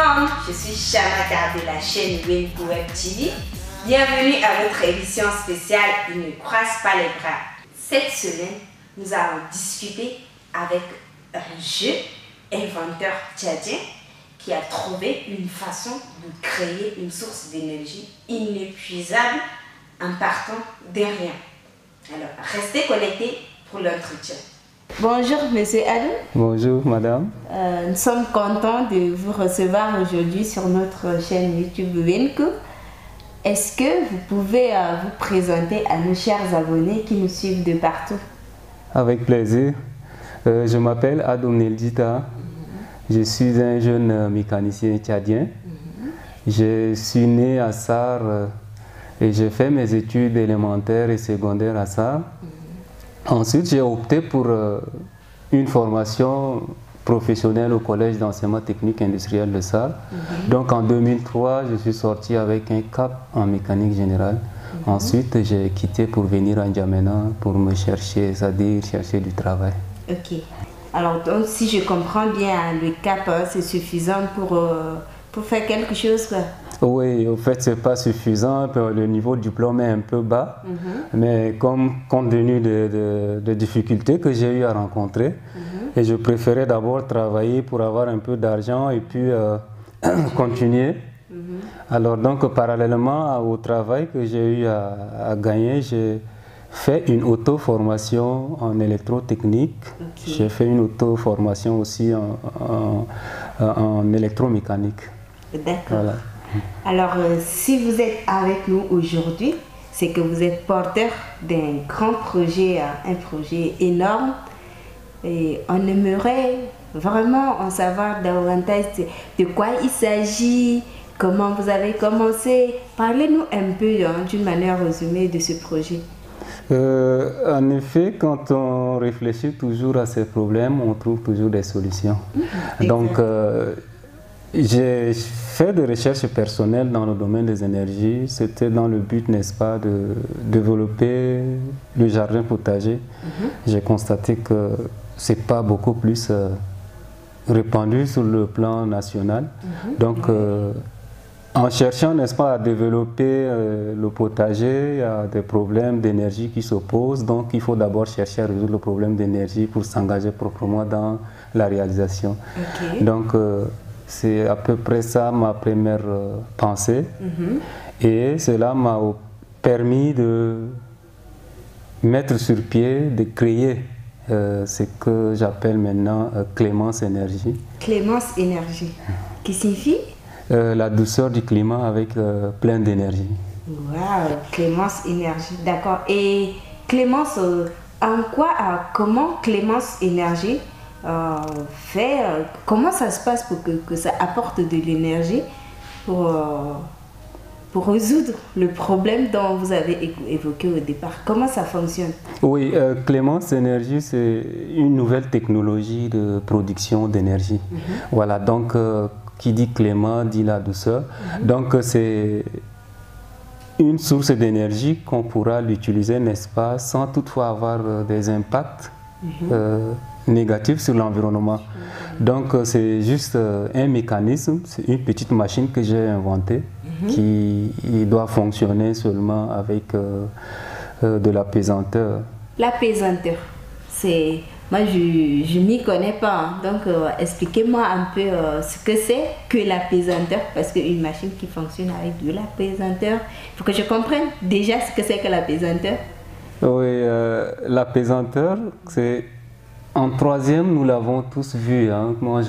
monde, je suis Shamaka de la chaîne Wenko Web TV. Bienvenue à votre émission spéciale « Ils ne croisent pas les bras ». Cette semaine, nous allons discuter avec un jeune inventeur tchadien qui a trouvé une façon de créer une source d'énergie inépuisable en partant de rien. Alors, restez connectés pour l'entretien. Bonjour, monsieur Adam. Bonjour, madame. Nous sommes contents de vous recevoir aujourd'hui sur notre chaîne YouTube Wenko. Est-ce que vous pouvez vous présenter à nos chers abonnés qui nous suivent de partout? Avec plaisir. Je m'appelle Adam Neldita. Je suis un jeune mécanicien tchadien. Je suis né à Sar et j'ai fait mes études élémentaires et secondaires à Sar. Ensuite, j'ai opté pour une formation professionnelle au collège d'enseignement technique industriel de Sar. Donc en 2003, je suis sorti avec un cap en mécanique générale. Ensuite, j'ai quitté pour venir à N'Djamena pour me chercher, c'est-à-dire chercher du travail. Ok. Alors, donc, si je comprends bien, le cap, c'est suffisant pour faire quelque chose, quoi. Oui, au fait, ce n'est pas suffisant. Le niveau de diplôme est un peu bas. Mais compte tenu de difficultés que j'ai eu à rencontrer, et je préférais d'abord travailler pour avoir un peu d'argent et puis continuer. Alors, donc, parallèlement au travail que j'ai eu à gagner, j'ai fait une auto-formation en électrotechnique. J'ai fait une auto-formation aussi en électromécanique. D'accord. Voilà. Alors, si vous êtes avec nous aujourd'hui, c'est que vous êtes porteur d'un grand projet, un projet énorme. Et on aimerait vraiment en savoir davantage de quoi il s'agit, comment vous avez commencé. Parlez-nous un peu d'une manière résumée de ce projet. En effet, quand on réfléchit toujours à ces problèmes, on trouve toujours des solutions. Donc, j'ai fait des recherches personnelles dans le domaine des énergies. C'était dans le but, n'est-ce pas, de développer le jardin potager. J'ai constaté que ce n'est pas beaucoup plus répandu sur le plan national. Donc, en cherchant, n'est-ce pas, à développer le potager, il y a des problèmes d'énergie qui s'opposent. Donc, il faut d'abord chercher à résoudre le problème d'énergie pour s'engager proprement dans la réalisation. Donc, c'est à peu près ça ma première pensée. Et cela m'a permis de mettre sur pied, de créer ce que j'appelle maintenant Clémence Énergie. Clémence Énergie, qui signifie la douceur du climat avec plein d'énergie. Waouh, Clémence Énergie, d'accord. Et Clémence, comment Clémence Énergie comment ça se passe pour que ça apporte de l'énergie pour résoudre le problème dont vous avez évoqué au départ? Comment ça fonctionne? Oui, Clémence Énergie, c'est une nouvelle technologie de production d'énergie. Voilà, donc qui dit Clément dit la douceur. Donc c'est une source d'énergie qu'on pourra l'utiliser, n'est-ce pas, sans toutefois avoir des impacts négatifs sur l'environnement. Donc c'est juste un mécanisme, c'est une petite machine que j'ai inventée qui doit fonctionner seulement avec de l'apesanteur. L'apesanteur, c'est... Moi, je ne m'y connais pas, donc expliquez-moi un peu ce que c'est que l'apesanteur, parce qu'une machine qui fonctionne avec de l'apesanteur, il faut que je comprenne déjà ce que c'est que l'apesanteur. Oui, l'apesanteur, c'est... En troisième, nous l'avons tous vu. Moi,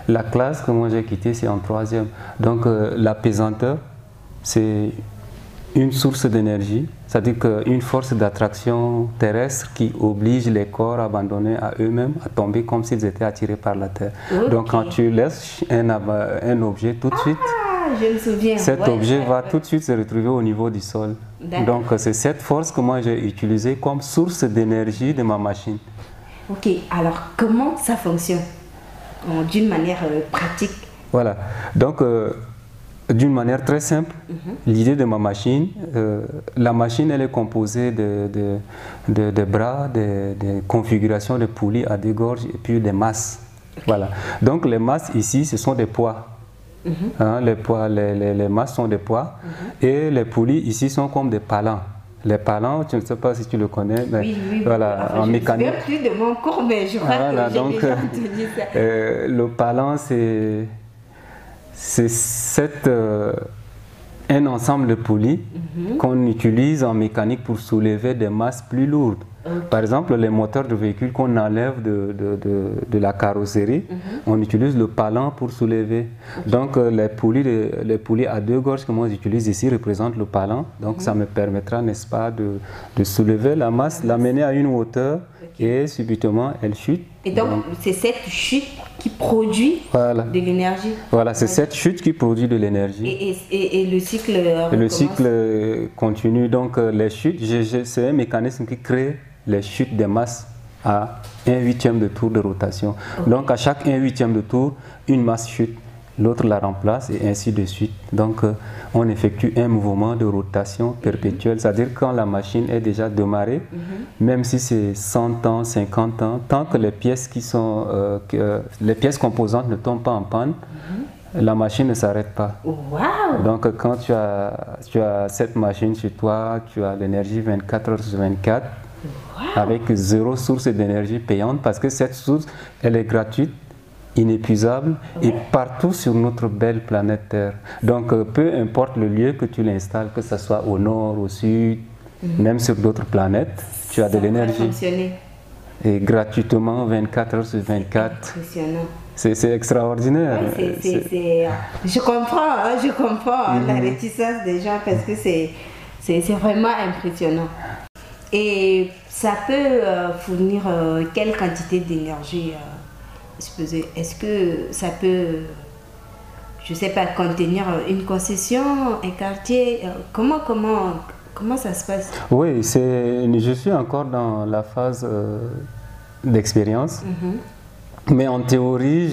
la classe que moi j'ai quittée, c'est en troisième. Donc, l'apesanteur, c'est une source d'énergie, c'est-à-dire qu'une force d'attraction terrestre qui oblige les corps abandonnés à eux-mêmes à tomber comme s'ils étaient attirés par la Terre. Donc, quand tu laisses un objet tout de suite, je me souviens. Cet objet va tout de suite se retrouver au niveau du sol. Donc, c'est cette force que moi j'ai utilisée comme source d'énergie de ma machine. Ok, alors comment ça fonctionne d'une manière pratique? Voilà, donc d'une manière très simple, l'idée de ma machine, la machine elle est composée de bras, de configurations de poulies à deux gorges et puis des masses. Voilà, donc les masses ici ce sont des poids. Hein, les poids, les masses sont des poids. Et les poulies ici sont comme des palans. Les palans, je ne sais pas si tu le connais, mais oui. voilà, Enfin, en mécanique. Je ne me souviens plus de mon cours, mais je crois que j'ai déjà entendu ça. Le palan, c'est un ensemble de poulies qu'on utilise en mécanique pour soulever des masses plus lourdes. Par exemple, les moteurs de véhicules qu'on enlève de la carrosserie, on utilise le palan pour soulever. Donc les poulies à deux gorges que moi j'utilise ici représentent le palan. Donc ça me permettra, n'est-ce pas, de soulever la masse, l'amener à une hauteur et subitement elle chute. Et donc c'est cette chute qui produit de l'énergie. Voilà, c'est cette chute qui produit de l'énergie. Et le cycle le cycle continue. Donc les chutes, c'est un mécanisme qui crée les chutes des masses à 1/8 de tour de rotation. Donc à chaque 1/8 de tour, une masse chute, l'autre la remplace et ainsi de suite. Donc on effectue un mouvement de rotation perpétuel, c'est-à-dire quand la machine est déjà démarrée, même si c'est 100 ans, 50 ans, tant que les pièces les pièces composantes ne tombent pas en panne, la machine ne s'arrête pas. Wow. Donc quand tu as cette machine chez toi, tu as l'énergie 24 heures sur 24, avec zéro source d'énergie payante, parce que cette source, elle est gratuite, inépuisable et partout sur notre belle planète Terre. Donc peu importe le lieu que tu l'installes, que ce soit au nord, au sud, même sur d'autres planètes, tu as de l'énergie. Et gratuitement, 24 heures sur 24. Impressionnant. C'est extraordinaire. Je comprends la réticence des gens parce que c'est vraiment impressionnant. Et ça peut fournir quelle quantité d'énergie est-ce que ça peut, je ne sais pas, contenir une concession, un quartier? Comment ça se passe? Oui, je suis encore dans la phase d'expérience. Mais en théorie,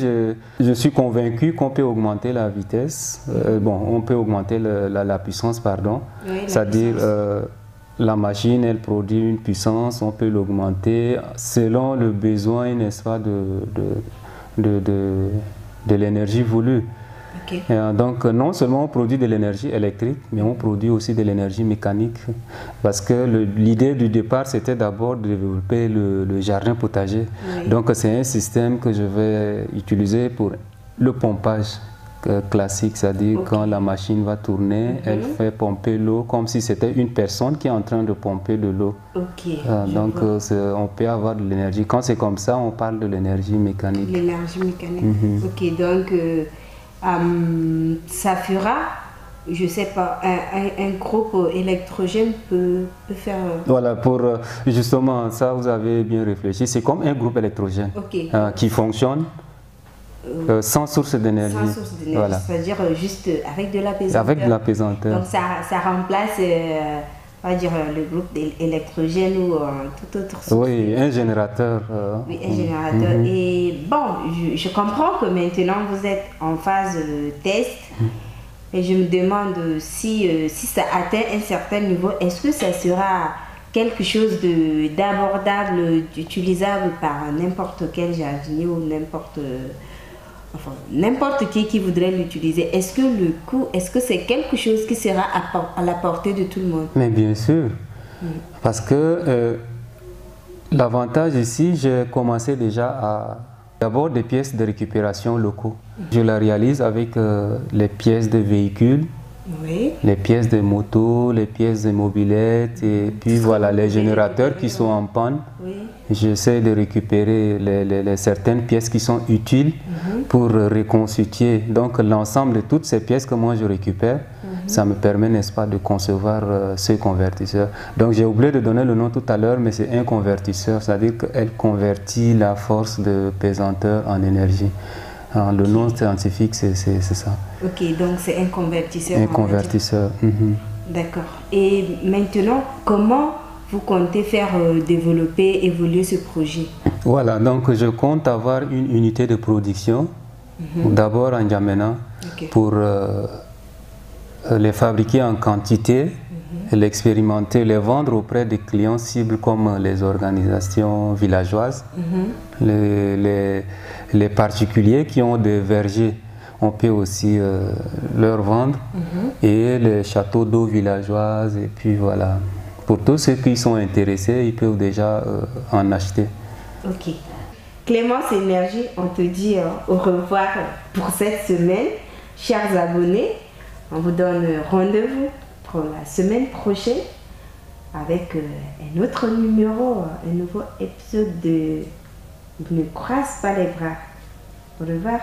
je suis convaincu qu'on peut augmenter la vitesse. On peut augmenter la puissance, pardon. Oui, c'est-à-dire, la machine, elle produit une puissance, on peut l'augmenter selon le besoin, n'est-ce pas, de l'énergie voulue. Donc, non seulement on produit de l'énergie électrique, mais on produit aussi de l'énergie mécanique. Parce que l'idée du départ, c'était d'abord de développer le jardin potager. Oui. Donc, c'est un système que je vais utiliser pour le pompage classique, c'est-à-dire quand la machine va tourner, elle fait pomper l'eau comme si c'était une personne qui est en train de pomper de l'eau. Donc on peut avoir de l'énergie. Quand c'est comme ça, on parle de l'énergie mécanique. L'énergie mécanique. Ok, donc ça fera, je sais pas, un groupe électrogène peut faire... Voilà, pour justement, ça vous avez bien réfléchi, c'est comme un groupe électrogène qui fonctionne sans source d'énergie. Sans source d'énergie, voilà. C'est-à-dire juste avec de l'apesanteur. Avec de l'apesanteur. Donc ça remplace, on va dire, le groupe électrogène ou tout autre source. Oui, un générateur. Oui, un générateur. Et bon, je comprends que maintenant vous êtes en phase test. Et je me demande si ça atteint un certain niveau, est-ce que ça sera quelque chose d'abordable, d'utilisable par n'importe quel jardinier ou n'importe qui voudrait l'utiliser? Est-ce que le coût, est-ce que c'est quelque chose qui sera à la portée de tout le monde? Mais bien sûr, parce que l'avantage ici, j'ai commencé déjà à d'abord des pièces de récupération locaux. Je la réalise avec les pièces de véhicules, les pièces de motos, les pièces de mobylettes et puis voilà les générateurs qui sont en panne. J'essaie de récupérer certaines pièces qui sont utiles pour reconstituer. Donc l'ensemble de toutes ces pièces que moi je récupère, ça me permet, n'est-ce pas, de concevoir ce convertisseur. Donc j'ai oublié de donner le nom tout à l'heure, mais c'est un convertisseur, c'est-à-dire qu'elle convertit la force de pesanteur en énergie. Alors, le nom scientifique, c'est ça. Ok, donc c'est un convertisseur. Un convertisseur. D'accord. Et maintenant, comment vous comptez faire développer, évoluer ce projet? Voilà, donc je compte avoir une unité de production, d'abord en N'Djamena, pour les fabriquer en quantité, l'expérimenter, les vendre auprès des clients cibles comme les organisations villageoises, les particuliers qui ont des vergers on peut aussi leur vendre. Et les châteaux d'eau villageoises, et puis voilà. Pour tous ceux qui sont intéressés, ils peuvent déjà en acheter. Ok. Clémence Énergie, on te dit au revoir pour cette semaine. Chers abonnés, on vous donne rendez-vous pour la semaine prochaine avec un autre numéro, un nouveau épisode de Ne croise pas les bras. Au revoir.